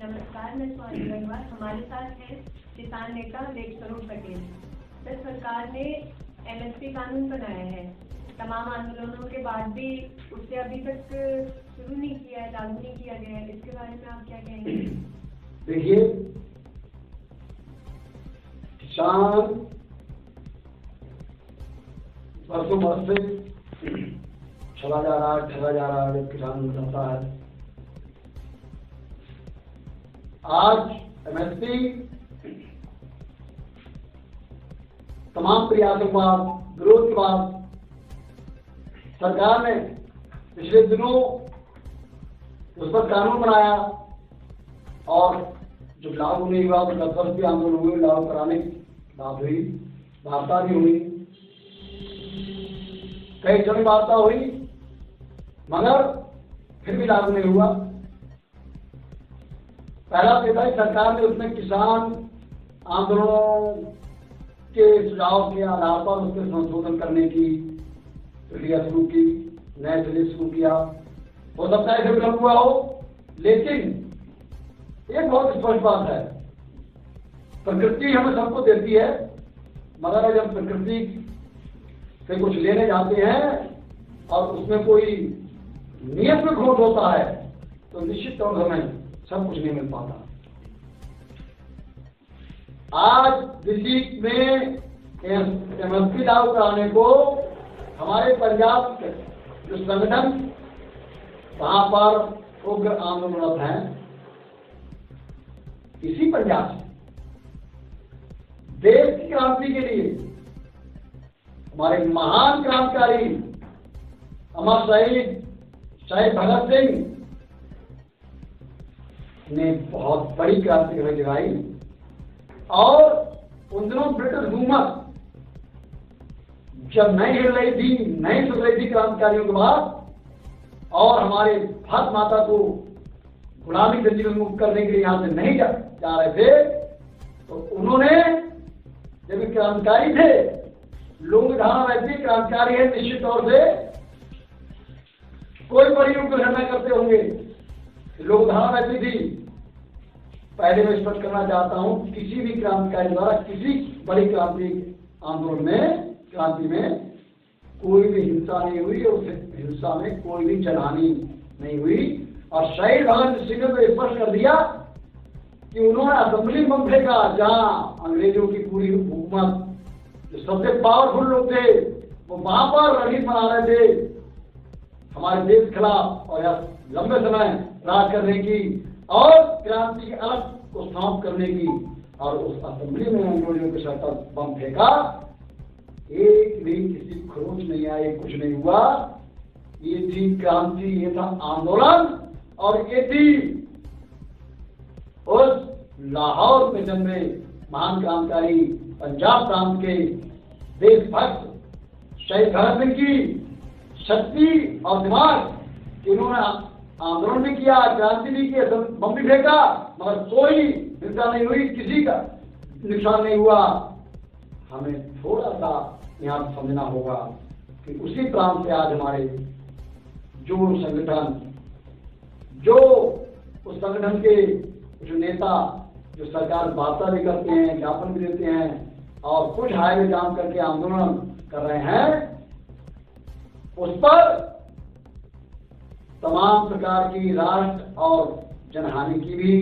नमस्कार, मैं स्वाति गंगवार। हमारे साथ है किसान नेता लेख स्वरूप पटेल। सर, सरकार ने एमएसपी कानून बनाया है, तमाम आंदोलनों के बाद भी उससे अभी तक शुरू नहीं किया है, लागू नहीं किया गया है। इसके बारे में आप क्या कहेंगे? देखिए, किसान वर्षों वर्ष से चला जा रहा है, ठगा जा रहा है, किसान बनता है। आज एमएसपी तमाम प्रयासों के बाद, विरोध के बाद सरकार ने पिछले दिनों उस पर कानून बनाया और जो लागू नहीं हुआ, उसका 10 भी आंदोलन हुए, लागू कराने की बात हुई, वार्ता भी हुई, कई जन वार्ता हुई, मगर फिर भी लागू नहीं हुआ। पहला पेश सरकार ने उसमें किसान आंदोलनों के सुझाव के आधार पर उसके संशोधन करने की प्रक्रिया शुरू की, नए सिरे शुरू किया। हो सकता है कि विलंब हुआ हो, लेकिन एक बहुत स्पष्ट बात है, प्रकृति हमें सबको देती है, मगर जब प्रकृति से कुछ लेने जाते हैं और उसमें कोई नियत में खोट होता है तो निश्चित तौर पर हमें सब कुछ नहीं मिल पाता। आज दिल्ली में एमएसपी लागू कराने को हमारे पंजाब के जो संगठन वहां पर उग्र आंदोलनरत हैं, इसी पंजाब से देश की क्रांति के लिए हमारे महान क्रांतिकारी अमर शहीद भगत सिंह ने बहुत बड़ी क्रांति जगाई। और उन दिनों ब्रिटिश हुकूमत जब नहीं हिल रही थी, नहीं सुध रही थी क्रांतिकारियों के बाद, और हमारे भारत माता को गुलामी से जीवन मुक्त करने के लिए यहां से नहीं जा रहे थे, तो उन्होंने जब क्रांतिकारी थे, लोगों की धारणा रहती क्रांतिकारी है निश्चित तौर से कोई बड़ी घटना करते होंगे, लोग धारणा रहती थी। पहले मैं स्पष्ट करना चाहता हूं, किसी भी क्रांतिकारी द्वारा किसी बड़ी क्रांति आंदोलन क्रांति में कोई भी हिंसा नहीं हुई और उस हिंसा में कोई भी जनहानि नहीं हुई। और शहीद भगत सिंह ने तो स्पष्ट कर दिया कि उन्होंने असेंबली बम फेंका, जहां अंग्रेजों की पूरी हुकूमत, जो सबसे पावरफुल लोग थे, वो वहां पर रणनीति बना रहे थे हमारे देश के खिलाफ और यह लंबे समय राज करने की और क्रांति के अलग को समाप्त करने की। और उस असेंबली में अंग्रेजों के सर पर बम फेंका, एक भी किसी खरोच नहीं आई, कुछ नहीं हुआ। ये थी क्रांति, ये था आंदोलन, और ये थी उस लाहौर में जन्मे महान क्रांतिकारी पंजाब प्रांत के देशभक्त शहीद भगत सिंह की शक्ति और दिमाग। इन्होंने आंदोलन भी किया, क्रांति भी की, बम भी फेंका, मगर कोई हिंसा नहीं हुई, किसी का नुकसान नहीं हुआ। हमें थोड़ा सा यहाँ समझना होगा कि उसी प्रांत से आज हमारे जो संगठन, जो उस संगठन के जो नेता, जो सरकार वार्ता भी करते हैं, ज्ञापन भी देते हैं और कुछ हाईवे जाम करके आंदोलन कर रहे हैं, उस पर तमाम प्रकार की राष्ट्र और जनहानि की भी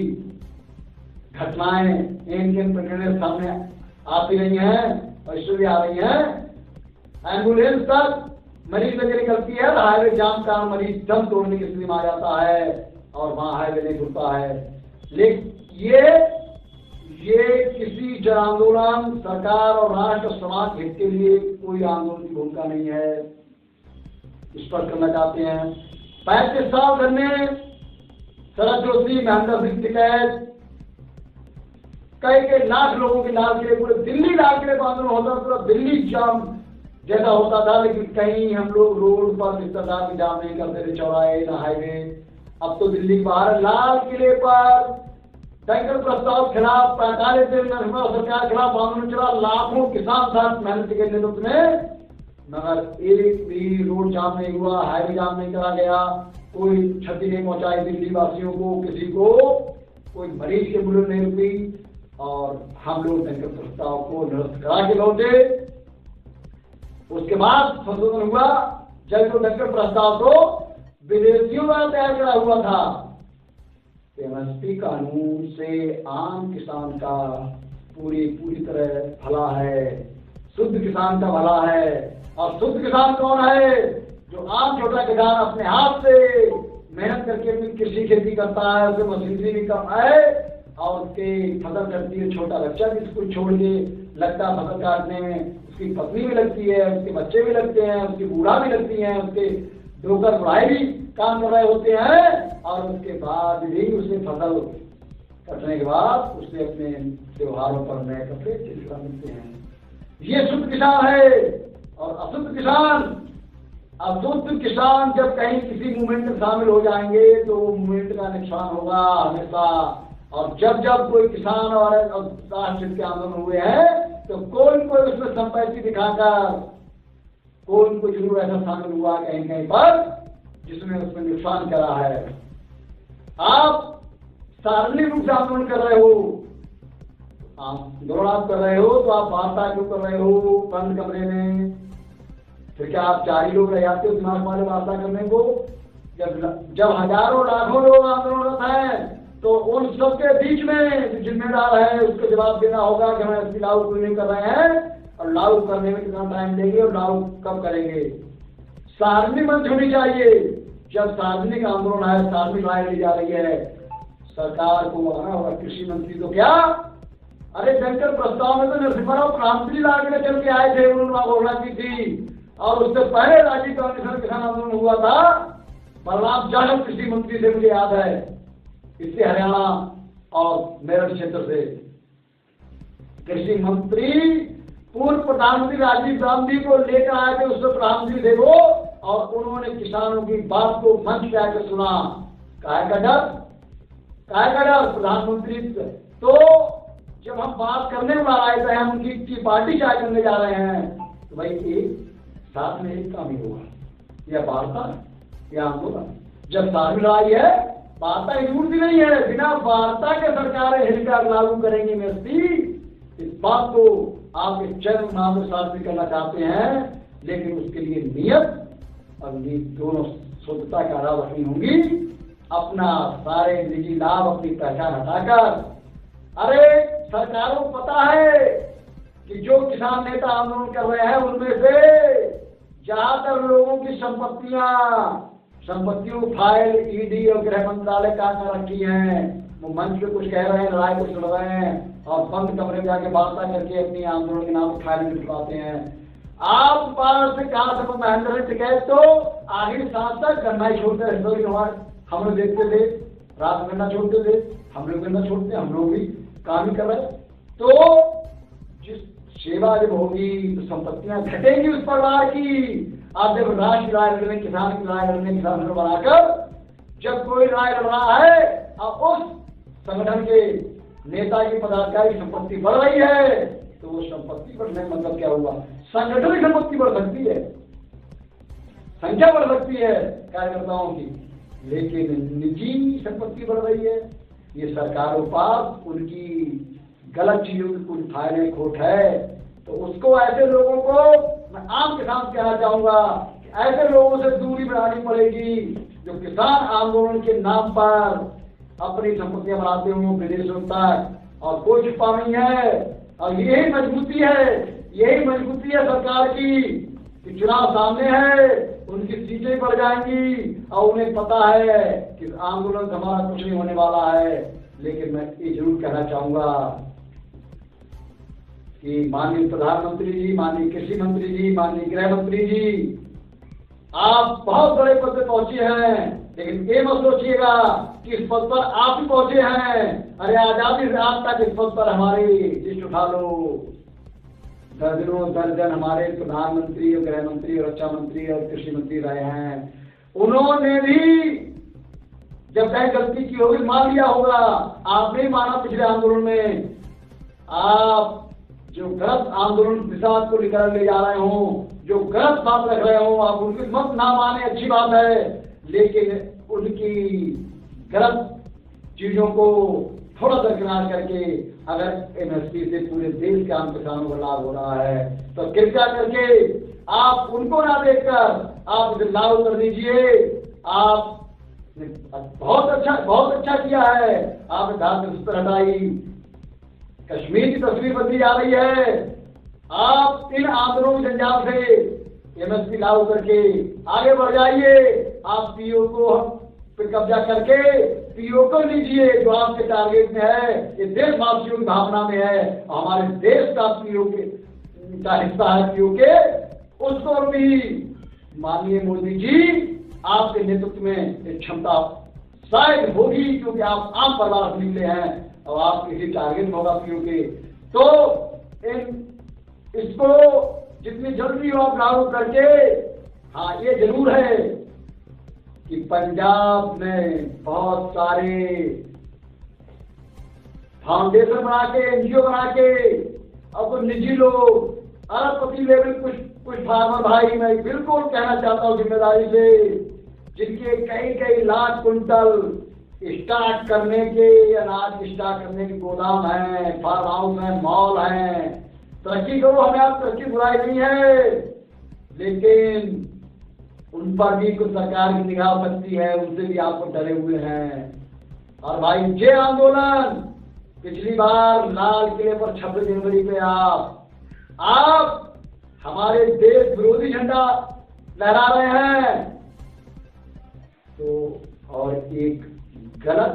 घटनाएं इन प्रकरण सामने आती रही हैं और इससे भी आ रही हैं। एम्बुलेंस तक मरीज लेकर निकलती है, हाईवे जाम का मरीज दम तोड़ने की स्थिति में आ जाता है और वहां हाईवे नहीं खुलता है। लेकिन ये किसी जन आंदोलन, सरकार और राष्ट्र समाज हित के लिए कोई आंदोलन की भूमिका नहीं है। स्पष्ट करना चाहते हैं, 35 साल करने शरद जोशी, महेंद्र सिंह टिकैत, कई लाख लोगों के लाल किले, पूरे दिल्ली लाल किले पर आंदोलन होता, पूरा दिल्ली जाम जैसा होता था। लेकिन कहीं हम लोग रोड पर रिश्तेदार भी जाम नहीं करते थे, चौराहे ना हाईवे। अब तो दिल्ली के बाहर लाल किले पर टैंकर प्रस्ताव खिलाफ 45 दिन सरकार के खिलाफ आंदोलन चला, लाखों किसान साथ मेहनत के नेतृत्व में, मगर एक भी रोड जाम नहीं हुआ, हाईवे जाम नहीं करा गया, कोई क्षति नहीं पहुंचाई दिल्ली वासियों को, किसी को। कोई मरीज के मूल्य नहीं रुकी और हम लोग दंगल प्रस्ताव को निरस्त करा के लौटे। उसके बाद संशोधन हुआ जब तो दंगल प्रस्ताव को विदेशियों द्वारा तैयार करा हुआ था। एमएसपी कानून से आम किसान का पूरी तरह भला है, शुद्ध किसान का भला है। और शुद्ध किसान कौन है? जो आम छोटा किसान अपने हाथ से मेहनत करके अपनी कृषि खेती करता है, उसे मशीनरी भी कम है और उसके फसल करती है, छोटा बच्चा भी उसको छोड़ के लगता है फसल काटने में, उसकी पत्नी भी लगती है, उसके बच्चे भी लगते हैं, उसकी बूढ़ा भी लगती हैं, उसके डोकर बुढ़ाई भी काम कर रहे होते हैं। और उसके बाद भी उसे फसल कटने के बाद उसे अपने त्योहारों पर नए कपड़े चिल्ला मिलते हैं। ये शुद्ध किसान है। और अशुद्ध किसान जब कहीं किसी मूवमेंट में शामिल हो जाएंगे तो मूवमेंट का नुकसान होगा हमेशा। और जब कोई किसान और राष्ट्रहित के आंदोलन हुए हैं तो कोई उसमें संपत्ति दिखाकर कोई जरूर ऐसा शामिल हुआ कहीं पर जिसने उसमें नुकसान करा है। आप सार्वजनिक रूप से आंदोलन कर रहे हो, आंदोलन आप कर रहे हो तो आप वार्ता क्यों कर रहे हो बंद कमरे में? फिर क्या आप 4 ही लोग रह जाते हो दिमाग वाले वार्ता करने को? जब हजारों लाखों लोग आंदोलनरत हैं तो उन सबके बीच में जो जिम्मेदार है उसको जवाब देना होगा कि हम इसकी लागू क्यों नहीं कर रहे हैं और लागू करने में कितना टाइम देंगे और लागू कब करेंगे। सार्वजनिक मंच होनी चाहिए। जब सार्वजनिक आंदोलन है, सार्वजनिक राय ली जा रही है, सरकार को आना होगा। कृषि मंत्री तो क्या, अरे दंगल प्रस्ताव में तो नरसिम्हा राव प्रधानमंत्री लाके चल के आए थे, उन्होंने घोषणा की थी। और उससे पहले राजीव गांधी सर किसान आंदोलन हुआ था, बलराम जाधव कृषि मंत्री से मुझे याद है, इससे हरियाणा और मेरठ क्षेत्र से कृषि मंत्री पूर्व प्रधानमंत्री राजीव गांधी को लेकर आए थे, उससे प्रधानमंत्री थे वो। और उन्होंने किसानों की बात को मंच पे आकर सुना। काहे का डर प्रधानमंत्री। तो जब हम बात करने में आए थे, हम उनकी पार्टी चाय करने जा रहे हैं तो भाई एक साथ में एक काम ही होगा, या वार्ता या आंदोलन। जब सार्वजनिक राय है, वार्ता जरूरत नहीं है। बिना वार्ता के सरकारें हिलकर लागू करेंगी एमएसपी, इस बात को आप एक चरम नाम के साथ भी करना चाहते हैं, लेकिन उसके लिए नियत और नीति दोनों शुद्धता का आधार रखनी होंगी। अपना सारे निजी लाभ, अपनी पहचान हटाकर, अरे सरकारों को पता है कि जो किसान नेता आंदोलन कर रहे हैं उनमें से ज्यादातर लोगों की संपत्तियों फाइल ईडी और गृह मंत्रालय का रखी है। वो मंच पे कुछ कह रहे हैं, लड़ाई को सुन रहे हैं और बंद कमरे में जाके वार्ता करके अपनी आंदोलन के नाम फाइल में छुपाते हैं। आप पास से कहा से महेंद्र ने शिकायत तो आखिर साथ तक गन्ना ही छोड़ते रहते। हम लोग देखते थे रात में गन्ना छोड़ते थे, हम लोग गन्ना छोड़ते, हम लोग भी काम ही कर रहे। तो जिस सेवा जब होगी तो संपत्तियां घटेंगी उस परिवार की। आप जब राष्ट्र की राय लड़ने, किसान की राय लड़ने, किसान बनाकर जब कोई राय लड़ रहा है और उस संगठन के नेता की पदाधिकारी संपत्ति बढ़ रही है तो वो संपत्ति बढ़ने का मतलब क्या हुआ? संगठन की संपत्ति बढ़ सकती है, संख्या बढ़ सकती है कार्यकर्ताओं की, लेकिन निजी संपत्ति बढ़ रही है। ये सरकारों पास उनकी गलत चीजों की कोई फायदे खोट है। तो उसको ऐसे लोगों को मैं आम किसान कहना चाहूंगा कि ऐसे लोगों से दूरी बनानी पड़ेगी जो किसान आंदोलन के नाम पर अपनी संपत्तियां बनाते हों विदेशों तक, और कोई छुपा नहीं है। और यही मजबूती है सरकार की कि चुनाव सामने है, उनकी सीटें बढ़ जाएंगी और उन्हें पता है कि आंदोलन से हमारा कुछ नहीं होने वाला है। लेकिन मैं ये जरूर कहना चाहूंगा कि माननीय प्रधानमंत्री जी, माननीय कृषि मंत्री जी, माननीय गृह मंत्री जी, आप बहुत बड़े पद पे पहुंचे हैं, लेकिन ये मत सोचिएगा कि इस पद पर आप ही पहुंचे हैं। अरे आजादी से आज तक इस पद पर हमारे लिस्ट उठा लो, दर्जन हमारे प्रधानमंत्री और गृह मंत्री और रक्षा मंत्री और कृषि मंत्री रहे हैं। उन्होंने भी जब कहीं गलती की होगी मान लिया होगा। आपने ही माना पिछले आंदोलन में, आप जो गलत आंदोलन दिशा को निकाल ले जा रहे हो, जो गलत बात रख रहे हो, आप उनकी मत ना माने, अच्छी बात है, लेकिन उनकी गलत चीजों को थोड़ा दरकिनार करके अगर एमएसपी से पूरे देश के आम किसानों को लाभ हो रहा है तो कृपया करके आप उनको ना देखकर आप इसे लागू कर दीजिए। आप बहुत अच्छा किया है, आपने धार्मिक सूत्र हटाई, कश्मीर की तस्वीर बदली जा रही है। आप इन आंदोलनों के जंजाल से एमएसपी लागू करके आगे बढ़ जाइए। आप पीओ को पे कब्जा करके पीओ को लीजिए जो आपके टारगेट में है, ये देशवासियों की भावना में है, हमारे देश का पीओ का हिस्सा है पीओ के, उसको भी माननीय मोदी जी आपके नेतृत्व में एक क्षमता शायद होगी, क्योंकि आप आम परिवार से निकले हैं और आप किसी टारगेट में होगा पीओ के, तो इसको जितनी जल्दी हो आप लागू करके, हाँ ये जरूर है कि पंजाब में बहुत सारे फाउंडेशन बना के, एनजीओ बना के और कुछ निजी लोग अरबपति लेवल कुछ फार्मर भाई, मैं बिल्कुल कहना चाहता हूँ जिम्मेदारी से, जिनके कई लाख कुंटल स्टार्ट करने के, अनाज स्टार्ट करने के गोदाम हैं, फार्म हाउस हैं, मॉल हैं, तरक्की करो, हमें आप तरक्की बुराई नहीं है, लेकिन उन पर भी कुछ सरकार की निगाह बनती है, उनसे भी आपको डरे हुए हैं। और भाई ये आंदोलन पिछली बार लाल किले पर 26 जनवरी पे आप हमारे देश विरोधी झंडा लहरा रहे हैं, तो और एक गलत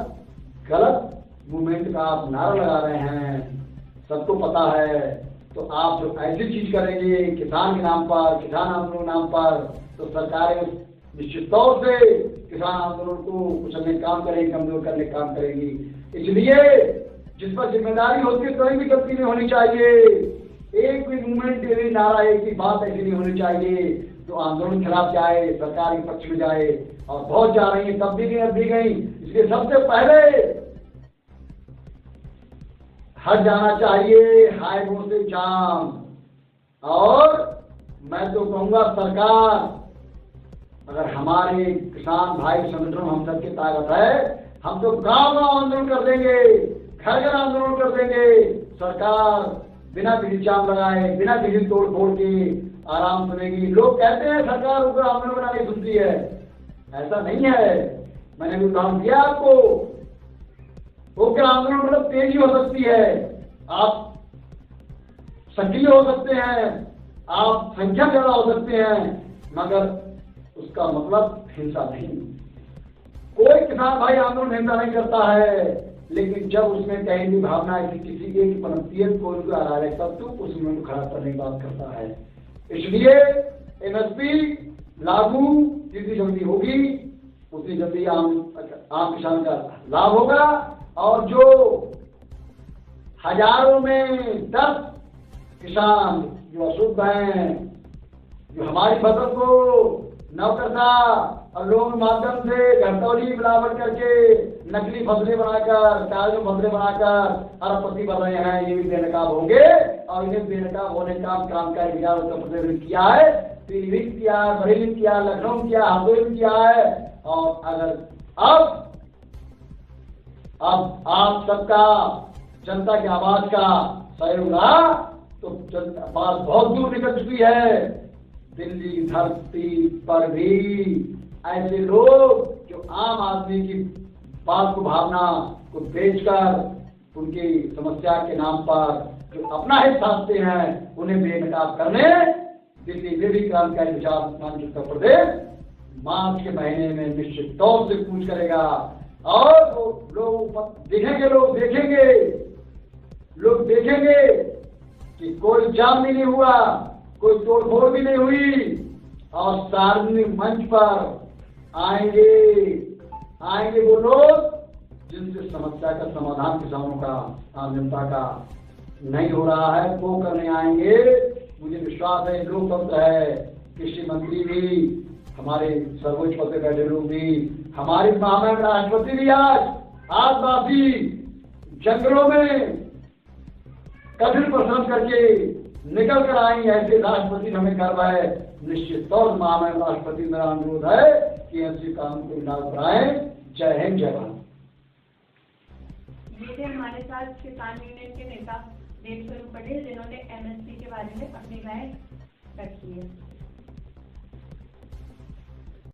मूवमेंट का आप नारा लगा रहे हैं, सबको पता है। तो आप जो ऐसी चीज करेंगे किसान के नाम पर, किसान आंदोलन के नाम पर, तो सरकारें निश्चित तौर से किसान आंदोलन को कुचलने का काम करेगी, कमजोर करने का काम करेगी। इसलिए जिस पर जिम्मेदारी होती है कोई भी गलती नहीं होनी चाहिए, एक भी मूवमेंट, भी नारा, एक भी बात ऐसी नहीं होनी चाहिए जो आंदोलन खिलाफ जाए, सरकार के पक्ष में जाए, और बहुत जा रही है, तब भी गई, अब भी गई। इसलिए सबसे पहले हट जाना चाहिए हाईवे से जाम। और मैं तो कहूंगा सरकार, अगर हमारे किसान भाई संगठन हम सबकी ताकत है, हम तो गांव आंदोलन कर देंगे, घर घर आंदोलन कर देंगे। सरकार बिना किसी जाम लगाए, बिना किसी तोड़ फोड़ के आराम सुनेगी। लोग कहते हैं सरकार ऊपर आंदोलन बना नहीं सुनती है, ऐसा नहीं है। मैंने भी उदाहरण दिया आपको, ओके आंदोलन मतलब तेजी हो सकती है, आप सक्रिय हो सकते हैं, आप संख्या ज्यादा हो सकते हैं, मगर उसका मतलब हिंसा नहीं। कोई किसान भाई आंदोलन हिंसा नहीं करता है, लेकिन जब उसमें कहीं भी भावना है कि किसी एक की पनपतियत को उनको हरा रहे, तब तो उसमें तो खड़ा करने की बात करता है। इसलिए एमएसपी लागू जितनी जल्दी होगी उतनी जल्दी आम किसान का लाभ होगा। और जो हजारों में 10 किसान जो अशुद्ध हैं, जो हमारी फसल को नौकरशाह और लोगों के माध्यम से घटतौली मिलावट करके नकली फसलें बनाकर, कागज फसलें बनाकर अरबपति बन रहे हैं, ये भी बेनकाब होंगे। और इन्हें बेनकाब होने का क्रांतिकारी विचार उत्तर प्रदेश में किया है, पीलीभीत किया है, बरेली किया, लखनऊ किया, हरदोई में किया है। और अगर अब आप सबका जनता की आवाज का सहयोग रहा तो बात बहुत दूर निकल चुकी है। दिल्ली की धरती पर भी ऐसे लोग जो आम आदमी की बात को, भावना को बेचकर उनकी समस्या के नाम पर जो अपना हित साधते हैं, उन्हें बेनकाब करने दिल्ली में भी क्रांतिकारी विचार उत्तर प्रदेश मार्च के महीने में निश्चित तौर से कूच करेगा। और लोग देखेंगे कि कोई जाम भी नहीं हुआ, कोई तोड़फोड़ भी नहीं हुई, और सार्वजनिक मंच पर आएंगे वो लोग जिनसे समस्या का समाधान किसानों का, आम जनता का नहीं हो रहा है, वो करने आएंगे। मुझे विश्वास है, लोकतंत्र है, कृषि मंत्री भी, हमारे सर्वोच्च पद पे बैठे लोग भी, हमारी महामहिम राष्ट्रपति भी आज आदिवासी जंगलों में कठिन परिश्रम करके निकल कर आई, ऐसे राष्ट्रपति हमें गर्व है। निश्चित तौर से महामहिम राष्ट्रपति मेरा अनुरोध है कि ऐसे काम को लागू कराएं। जय हिंद, जय भारत। ये थे हमारे साथ किसान यूनियन के नेता देव स्वरूप पटेल, जिन्होंने एमएसपी के बारे में अपनी राय रखी है।